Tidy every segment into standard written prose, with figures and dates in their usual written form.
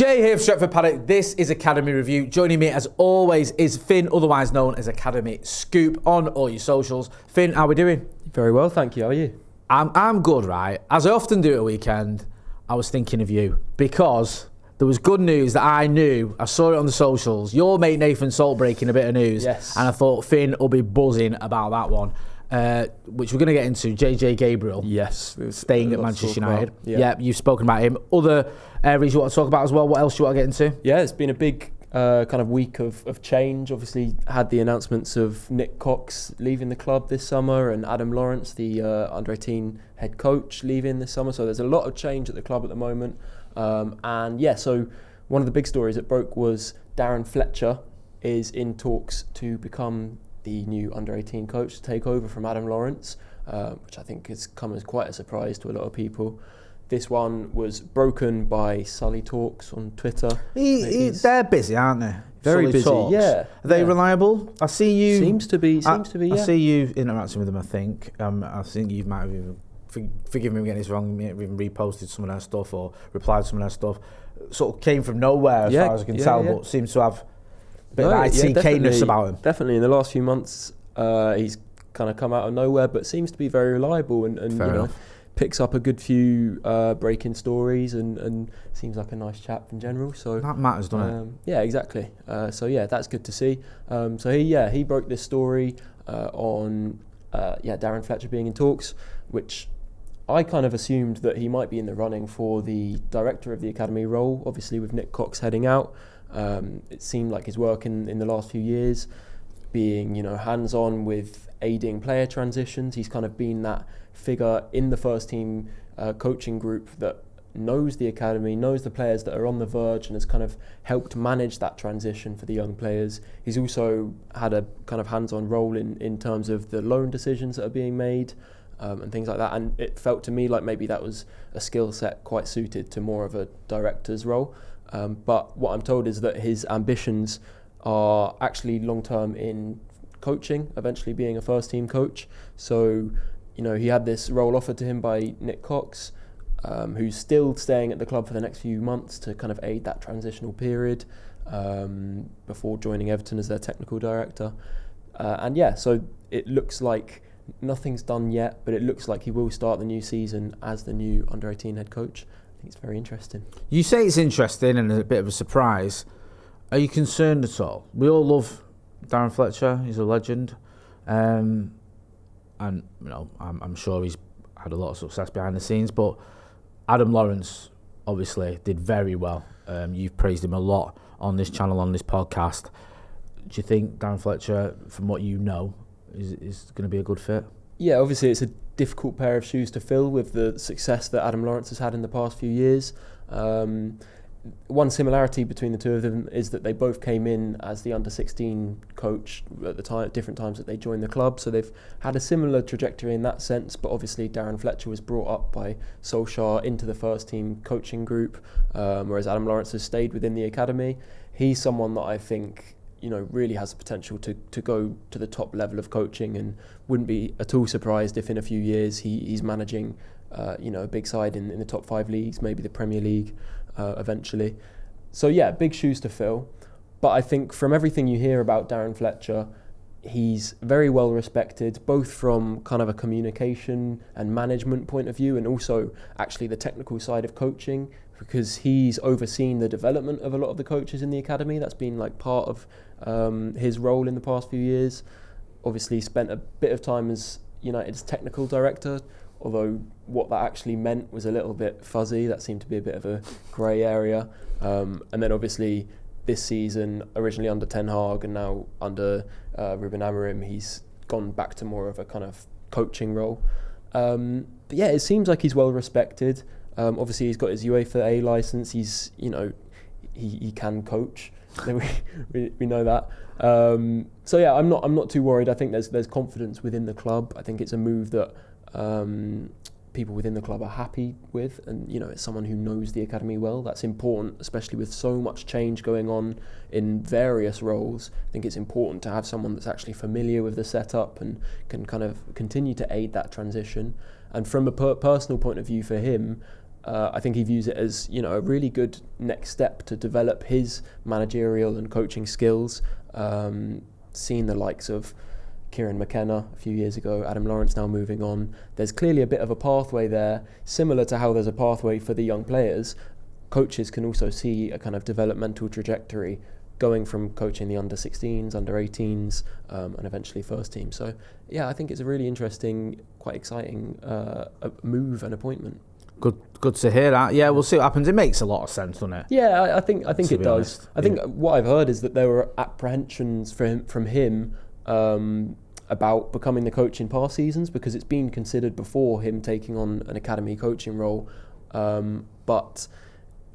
Jay here for Stretford Paddock. This is Academy Review. Joining me as always is Finn, otherwise known as Academy Scoop on all your socials. Finn, how are we doing? Very well, thank you. How are you? I'm good, right? As I often do at a weekend, I was thinking of you because there was good news that I knew. I saw it on the socials. Your mate Nathan Salt breaking a bit of news. Yes. And I thought Finn will be buzzing about that one. Which we're going to get into. Gabriel. Yes. Staying at Manchester United. Yeah, you've spoken about him. Other areas you want to talk about as well? What else do you want to get into? Yeah, it's been a big kind of week of change. Obviously, had the announcements of Nick Cox leaving the club this summer and Adam Lawrence, the under-18 head coach, leaving this summer. So there's a lot of change at the club at the moment. So one of the big stories that broke was Darren Fletcher is in talks to become the new under-18 coach to take over from Adam Lawrence, which I think has come as quite a surprise to a lot of people. This one was broken by Sully Talks on Twitter. They're busy, aren't they? Very Sully busy, Talks. yeah. Are they reliable? I see you... Seems to be, yeah. I see you interacting with them, I think. I think you might have even... Forgive me for getting this wrong, you may have even reposted some of their stuff or replied to some of their stuff. Sort of came from nowhere as far as I can tell, but seems to have... bit of IT-K-ness about him. Definitely, in the last few months, he's kind of come out of nowhere, but seems to be very reliable and picks up a good few breaking stories and seems like a nice chap in general. So that matters, doesn't it? Yeah, exactly. That's good to see. He broke this story on Darren Fletcher being in talks, which I kind of assumed that he might be in the running for the director of the academy role, obviously with Nick Cox heading out. It seemed like his work in the last few years, being hands-on with aiding player transitions. He's kind of been that figure in the first team coaching group that knows the academy, knows the players that are on the verge, and has kind of helped manage that transition for the young players. He's also had a kind of hands-on role in terms of the loan decisions that are being made and things like that. And it felt to me like maybe that was a skill set quite suited to more of a director's role. But what I'm told is that his ambitions are actually long-term in coaching, eventually being a first-team coach. So, he had this role offered to him by Nick Cox, who's still staying at the club for the next few months to kind of aid that transitional period before joining Everton as their technical director. So it looks like nothing's done yet, but it looks like he will start the new season as the new under-18 head coach. I think it's very interesting. You say it's interesting and a bit of a surprise. Are you concerned at all? We all love Darren Fletcher. He's a legend. I'm sure he's had a lot of success behind the scenes, but Adam Lawrence obviously did very well. You've praised him a lot on this channel, on this podcast. Do you think Darren Fletcher, from what you know, is going to be a good fit? Yeah, obviously it's a difficult pair of shoes to fill with the success that Adam Lawrence has had in the past few years. One similarity between the two of them is that they both came in as the under-16 coach at the time, different times that they joined the club, so they've had a similar trajectory in that sense. But obviously Darren Fletcher was brought up by Solskjaer into the first team coaching group, whereas Adam Lawrence has stayed within the academy. He's someone that I think really has the potential to go to the top level of coaching, and wouldn't be at all surprised if in a few years he's managing a big side in the top 5 leagues, maybe the Premier League eventually. So yeah, big shoes to fill. But I think from everything you hear about Darren Fletcher, he's very well respected, both from kind of a communication and management point of view, and also actually the technical side of coaching, because he's overseen the development of a lot of the coaches in the academy. That's been like part of his role in the past few years. Obviously spent a bit of time as United's technical director, although what that actually meant was a little bit fuzzy. That seemed to be a bit of a grey area. And then obviously this season, originally under Ten Hag and now under Ruben Amorim, he's gone back to more of a kind of coaching role. But yeah, it seems like he's well respected. Obviously he's got his UEFA A licence. He's, he can coach. we know that. So yeah, I'm not too worried. I think there's confidence within the club. I think it's a move that people within the club are happy with, and it's someone who knows the academy well. That's important, especially with so much change going on in various roles. I think it's important to have someone that's actually familiar with the setup and can kind of continue to aid that transition. And from a personal point of view for him, I think he views it as, a really good next step to develop his managerial and coaching skills. Seen the likes of Kieran McKenna a few years ago, Adam Lawrence now moving on. There's clearly a bit of a pathway there, similar to how there's a pathway for the young players. Coaches can also see a kind of developmental trajectory going from coaching the under-16s, under-18s, and eventually first team. So, yeah, I think it's a really interesting, quite exciting move and appointment. Good to hear that. Yeah, we'll see what happens. It makes a lot of sense, doesn't it? Yeah, I think it does. I think what I've heard is that there were apprehensions from him about becoming the coach in past seasons, because it's been considered before him taking on an academy coaching role. But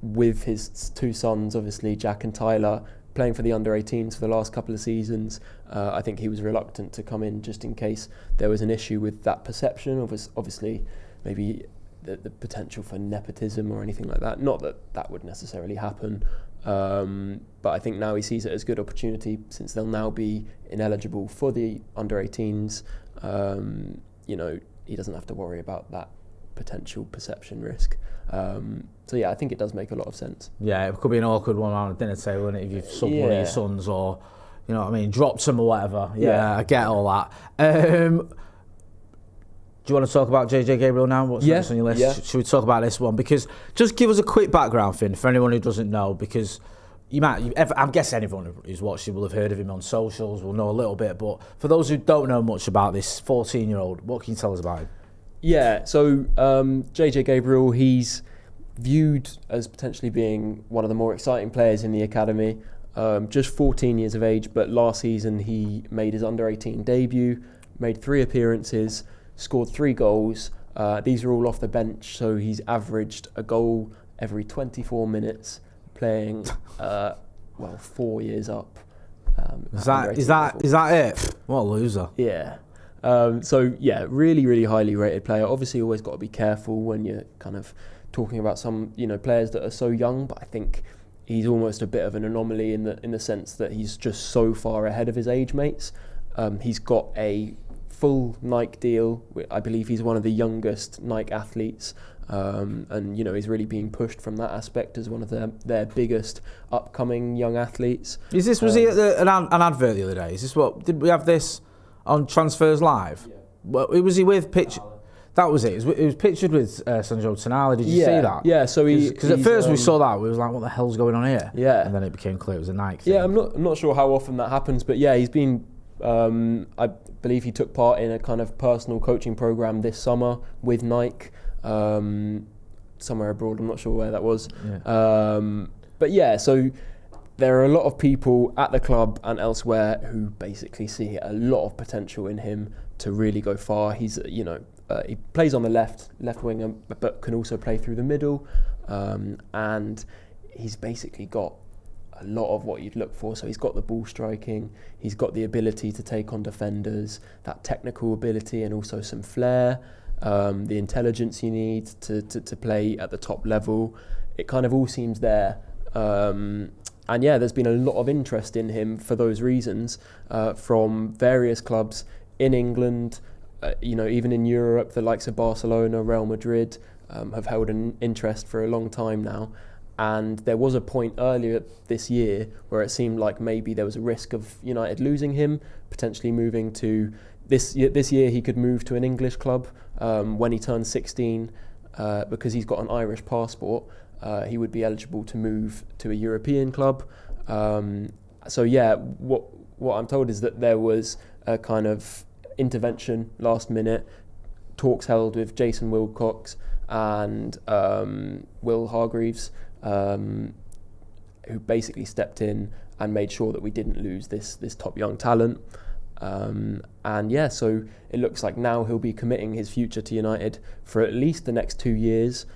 with his two sons, obviously Jack and Tyler, playing for the under-18s for the last couple of seasons, I think he was reluctant to come in just in case there was an issue with that perception. Obviously, maybe the potential for nepotism or anything like that. Not that would necessarily happen, but I think now he sees it as a good opportunity, since they'll now be ineligible for the under-18s. He doesn't have to worry about that potential perception risk. So yeah, I think it does make a lot of sense. Yeah, it could be an awkward one on a dinner table, wouldn't it, if you've subbed one of your sons, or dropped some or whatever. Yeah, I get all that. Do you want to talk about JJ Gabriel now? What's next on your list? Yeah. Should we talk about this one? Because just give us a quick background, Finn, for anyone who doesn't know, because I'm guessing everyone who's watched it will have heard of him on socials, will know a little bit, but for those who don't know much about this 14-year-old, what can you tell us about him? Yeah, so JJ Gabriel, he's viewed as potentially being one of the more exciting players in the academy. Just 14 years of age, but last season he made his under-18 debut, made 3 appearances, scored 3 goals. These are all off the bench, so he's averaged a goal every 24 minutes, playing 4 years up. Is that it? What a loser! Yeah. Really, really highly rated player. Obviously, always got to be careful when you're kind of talking about some players that are so young. But I think he's almost a bit of an anomaly in the sense that he's just so far ahead of his age mates. He's got a full Nike deal. I believe he's one of the youngest Nike athletes, and he's really being pushed from that aspect as one of their biggest upcoming young athletes. Was he at an advert the other day? Did we have this on Transfers Live? Yeah. Well, was he with picture? That was it. It was pictured with Sanjo Tonali. Did you see that? Yeah. So because at first we saw that, we was like, "What the hell's going on here?" Yeah. And then it became clear it was a Nike thing. Yeah, I'm not sure how often that happens, but yeah, he's been. I believe he took part in a kind of personal coaching program this summer with Nike, somewhere abroad. I'm not sure where that was. Yeah. But yeah, so there are a lot of people at the club and elsewhere who basically see a lot of potential in him to really go far. He's, he plays on the left wing, but can also play through the middle, and he's basically got a lot of what you'd look for. So he's got the ball striking, he's got the ability to take on defenders, that technical ability, and also some flair, the intelligence you need to play at the top level. It kind of all seems there. And yeah, there's been a lot of interest in him for those reasons, from various clubs in England, even in Europe. The likes of Barcelona, Real Madrid have held an interest for a long time now. And there was a point earlier this year where it seemed like maybe there was a risk of United losing him, potentially moving to this year he could move to an English club when he turns 16, because he's got an Irish passport. He would be eligible to move to a European club. So yeah, what I'm told is that there was a kind of intervention last minute, talks held with Jason Wilcox and Will Hargreaves, who basically stepped in and made sure that we didn't lose this top young talent. And yeah, so it looks like now he'll be committing his future to United for at least the next 2 years.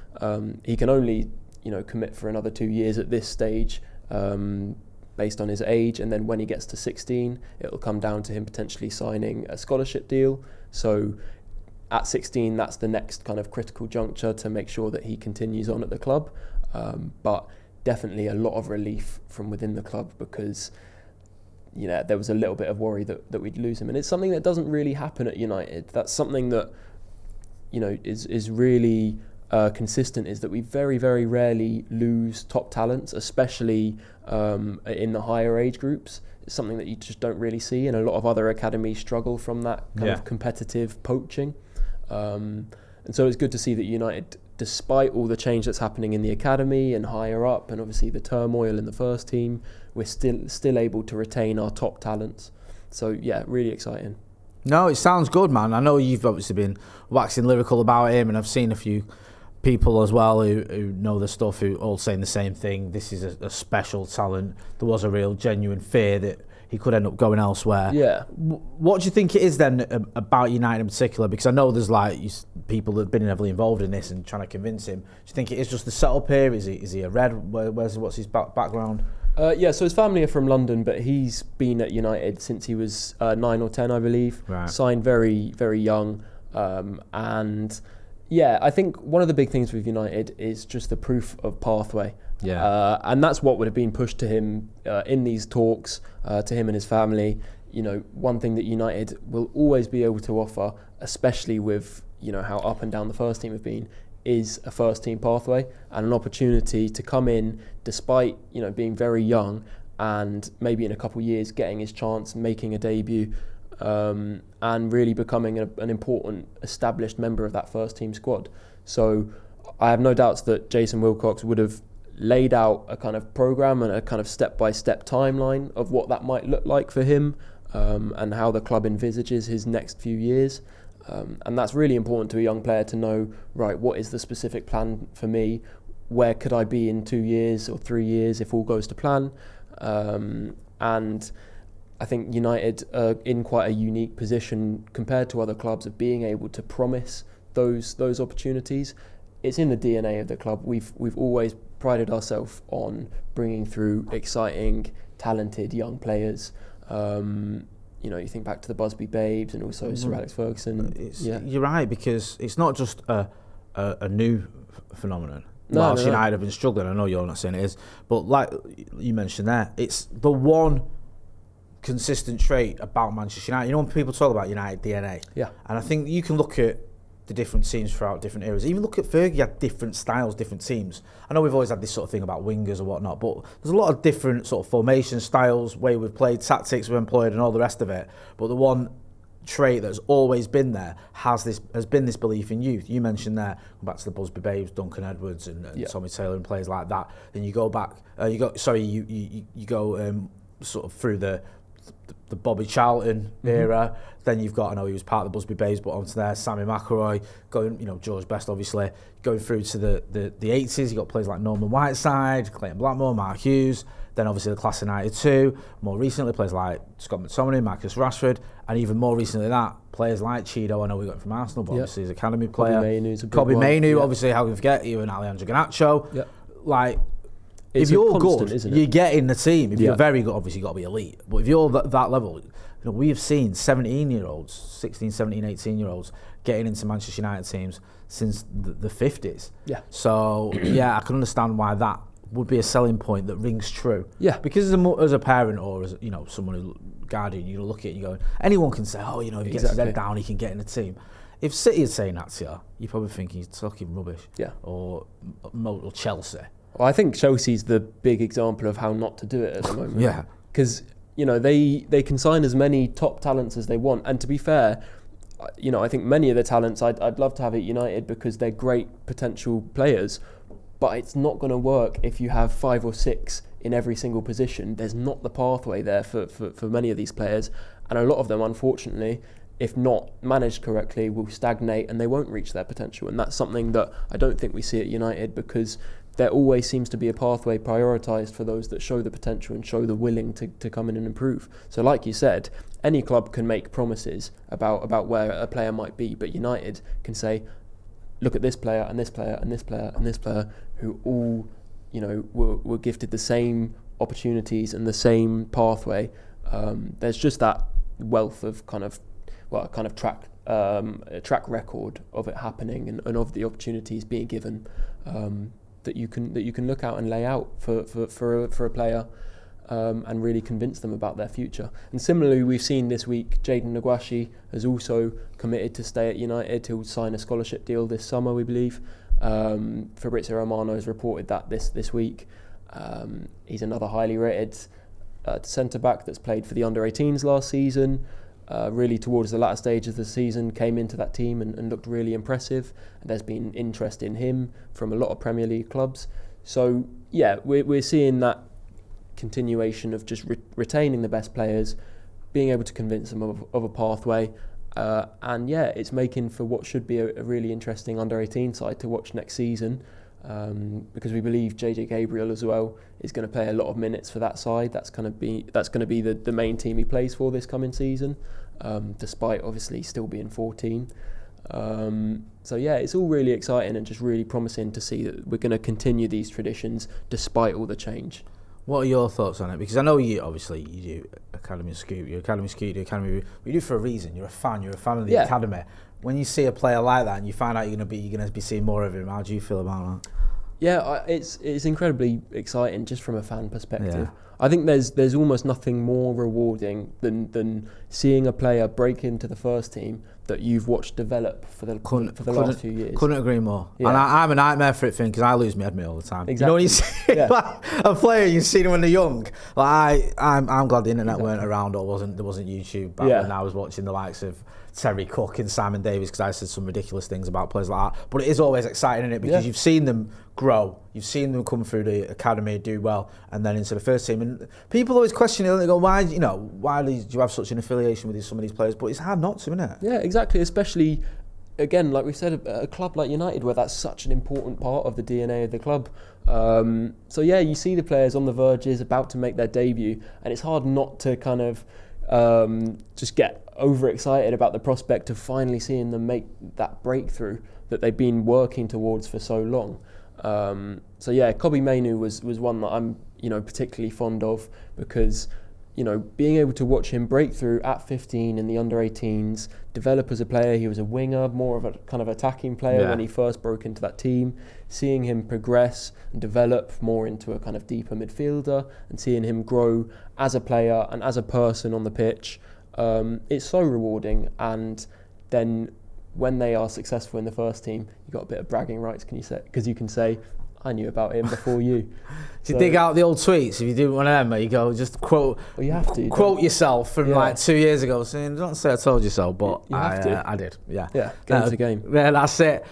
He can only commit for another 2 years at this stage, based on his age, and then when he gets to 16, it'll come down to him potentially signing a scholarship deal. So at 16, that's the next kind of critical juncture to make sure that he continues on at the club. But definitely a lot of relief from within the club, because there was a little bit of worry that we'd lose him, and it's something that doesn't really happen at United. That's something that is really consistent is that we very, very rarely lose top talents, especially in the higher age groups. It's something that you just don't really see, and a lot of other academies struggle from that kind of competitive poaching. And so it's good to see that United, despite all the change that's happening in the academy and higher up, and obviously the turmoil in the first team, we're still able to retain our top talents. So yeah, really exciting. No, it sounds good, man. I know you've obviously been waxing lyrical about him, and I've seen a few people as well who know the stuff who all saying the same thing. This is a special talent. There was a real genuine fear that he could end up going elsewhere. Yeah. What do you think it is then about United in particular? Because I know there's like people that have been heavily involved in this and trying to convince him. Do you think it is just the setup here? Is he a Red? What's his background? Yeah, so his family are from London, but he's been at United since he was 9 or 10, I believe. Right. Signed very, very young. And yeah, I think one of the big things with United is just the proof of pathway. Yeah. And that's what would have been pushed to him in these talks, to him and his family. You know, one thing that United will always be able to offer, especially with, you know, how up and down the first team have been, is a first team pathway and an opportunity to come in despite, you know, being very young and maybe in a couple of years getting his chance, making a debut, and really becoming an important established member of that first team squad. So I have no doubts that Jason Wilcox would have laid out a kind of program and a kind of step-by-step timeline of what that might look like for him, and how the club envisages his next few years. And that's really important to a young player to know, right, what is the specific plan for me? Where could I be in 2 years or 3 years if all goes to plan? And I think United are in quite a unique position compared to other clubs of being able to promise those opportunities. It's in the DNA of the club. We've always prided ourselves on bringing through exciting, talented young players. You know, you think back to the Busby Babes and also Sir Alex Ferguson. You're right, because it's not just a new phenomenon. No, United have been struggling, I know you're not saying it is, but like you mentioned there, it's the one consistent trait about Manchester United. You know, when people talk about United DNA, and I think you can look at the different teams throughout different eras. Even look at Fergie, had different styles, different teams. I know we've always had this sort of thing about wingers or whatnot, but there's a lot of different sort of formation styles, way we've played, tactics we've employed, and all the rest of it. But the one trait that's always been there has been this belief in youth. You mentioned there, back to the Busby Babes, Duncan Edwards, and Tommy Taylor and players like that. Then you go back, you go sort of through the Bobby Charlton era. Then you've got, I know he was part of the Busby Babes, but onto there, Sammy McElroy, going, you know, George Best obviously, going through to the 80s. You got players like Norman Whiteside, Clayton Blackmore, Mark Hughes. Then obviously the class of '92. More recently, players like Scott McTominay, Marcus Rashford, and even more recently than that, players like Cheeto. I know we got him from Arsenal, but obviously he's an academy player. Kobbie Mainoo, obviously, how can we forget you, and Alejandro Garnacho. Like, it's if you're constant, good, isn't it? you get in the team. If you're very good, obviously you've got to be elite. But if you're that level, you know, we have seen 17-year-olds, 16, 17, 18-year-olds getting into Manchester United teams since the 50s. Yeah. So, yeah, I can understand why that would be a selling point that rings true. Yeah. Because as a parent or as, you know, someone who guardian, you look at it and you go, anyone can say, oh, you know, if he gets his head down, he can get in the team. If City is saying that to you, you're probably thinking he's talking rubbish. Yeah. Or Chelsea. Well, I think Chelsea's the big example of how not to do it at the moment. Yeah. Because, you know, they can sign as many top talents as they want. And to be fair, you know, I think many of the talents I'd love to have at United because they're great potential players. But it's not going to work if you have 5 or 6 in every single position. There's not the pathway there for many of these players. And a lot of them, unfortunately, if not managed correctly, will stagnate and they won't reach their potential. And that's something that I don't think we see at United, because there always seems to be a pathway prioritised for those that show the potential and show the willing to come in and improve. So like you said, any club can make promises about where a player might be, but United can say, look at this player and this player and this player and this player who all, you know, were gifted the same opportunities and the same pathway. There's just that wealth of track record of it happening and of the opportunities being given that you can look out and lay out for a player and really convince them about their future. And similarly, we've seen this week Jayden Ngwashi has also committed to stay at United. He'll sign a scholarship deal this summer, we believe. Fabrizio Romano has reported that this week. He's another highly rated centre-back that's played for the under-18s last season. Really towards the latter stage of the season, came into that team and looked really impressive. And there's been interest in him from a lot of Premier League clubs. So yeah, we're seeing that continuation of just retaining the best players, being able to convince them of a pathway. And yeah, it's making for what should be a really interesting under-18 side to watch next season. Because we believe Gabriel as well is going to play a lot of minutes for that side. That's going to be the main team he plays for this coming season, despite obviously still being 14. So yeah, it's all really exciting and just really promising to see that we're going to continue these traditions despite all the change. What are your thoughts on it? Because I know you do Academy Scoop, you do Academy Review, but you do it for a reason. You're a fan of the Academy. When you see a player like that and you find out you're going to be seeing more of him, how do you feel about that? Yeah, it's incredibly exciting just from a fan perspective. Yeah. I think there's almost nothing more rewarding than seeing a player break into the first team that you've watched develop for the last few years. Couldn't agree more. Yeah. And I'm a nightmare for it, Finn, because I lose my head all the time. Exactly. You know when you see like a player, you see them when they're young. Like I'm glad the internet weren't around or there wasn't YouTube back when I was watching the likes of Terry Cook and Simon Davies, because I said some ridiculous things about players like that. But it is always exciting, isn't it? Because you've seen them grow, you've seen them come through the academy, do well, and then into the first team. And people always question it, and they go, why do you have such an affiliation with some of these players? But it's hard not to, isn't it? Yeah, exactly. Especially, again, like we said, a club like United, where that's such an important part of the DNA of the club. So yeah, you see the players on the verges, about to make their debut, and it's hard not to kind of just get overexcited about the prospect of finally seeing them make that breakthrough that they've been working towards for so long. So yeah, Kobbie Mainoo was one that I'm particularly fond of, because being able to watch him break through at 15 in the under-18s, develop as a player. He was a winger, more of a kind of attacking player when he first broke into that team. Seeing him progress and develop more into a kind of deeper midfielder, and seeing him grow as a player and as a person on the pitch, it's so rewarding. And then when they are successful in the first team, you got a bit of bragging rights, because you can say, I knew about him before you. Do you dig out the old tweets? If you do one of them, you go just quote. Well, you have to quote yourself from like 2 years ago, saying, "Don't say I told you so," but you have to. I did. Yeah. Yeah. Game's a game. Yeah, that's it.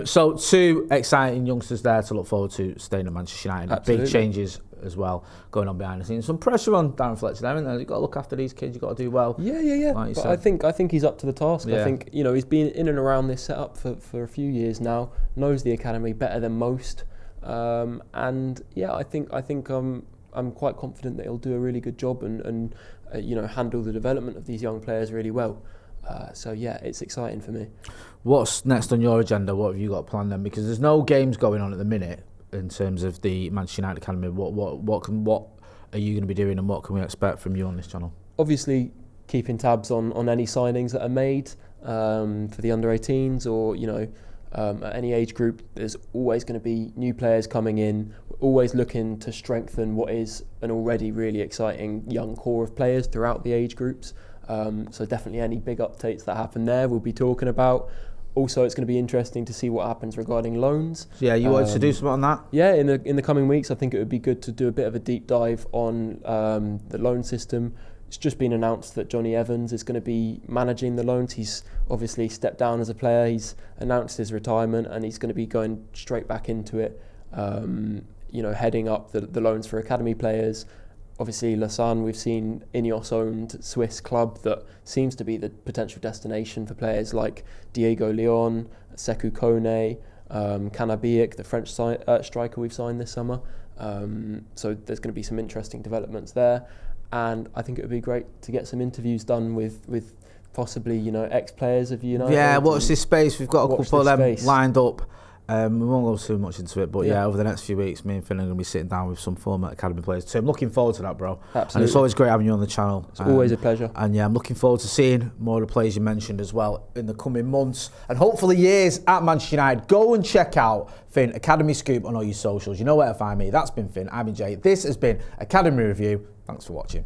So 2 exciting youngsters there to look forward to staying at Manchester United. Absolutely. Big changes as well going on behind the scenes. Some pressure on Darren Fletcher there, isn't there? You've got to look after these kids. You've got to do well. Yeah. Like but I think he's up to the task. Yeah. I think he's been in and around this setup for a few years now. Knows the academy better than most. And yeah, I think I'm quite confident that he'll do a really good job and handle the development of these young players really well. So yeah, it's exciting for me. What's next on your agenda? What have you got planned then? Because there's no games going on at the minute in terms of the Manchester United Academy. What are you going to be doing, and what can we expect from you on this channel? Obviously, keeping tabs on any signings that are made for the under-18s or at any age group. There's always going to be new players coming in. We're always looking to strengthen what is an already really exciting young core of players throughout the age groups. So definitely any big updates that happen there we'll be talking about. Also, it's going to be interesting to see what happens regarding loans. Yeah, you wanted to do something on that? Yeah, in the coming weeks, I think it would be good to do a bit of a deep dive on the loan system. It's just been announced that Johnny Evans is going to be managing the loans. He's obviously stepped down as a player. He's announced his retirement, and he's going to be going straight back into it, heading up the loans for academy players. Obviously, Lausanne, we've seen Ineos-owned Swiss club that seems to be the potential destination for players like Diego Leon, Sekou Kone, Canabiek, the French striker we've signed this summer. So there's going to be some interesting developments there. And I think it would be great to get some interviews done with possibly, ex-players of United. Yeah, watch this space. We've got a couple of them lined up. We won't go too much into it, but yeah, over the next few weeks, me and Finn are going to be sitting down with some former academy players. So I'm looking forward to that, bro. Absolutely. And it's always great having you on the channel. It's always a pleasure. And yeah, I'm looking forward to seeing more of the players you mentioned as well in the coming months and hopefully years at Manchester United. Go and check out Finn Academy Scoop on all your socials. You know where to find me. That's been Finn. I've been Jay. This has been Academy Review. Thanks for watching.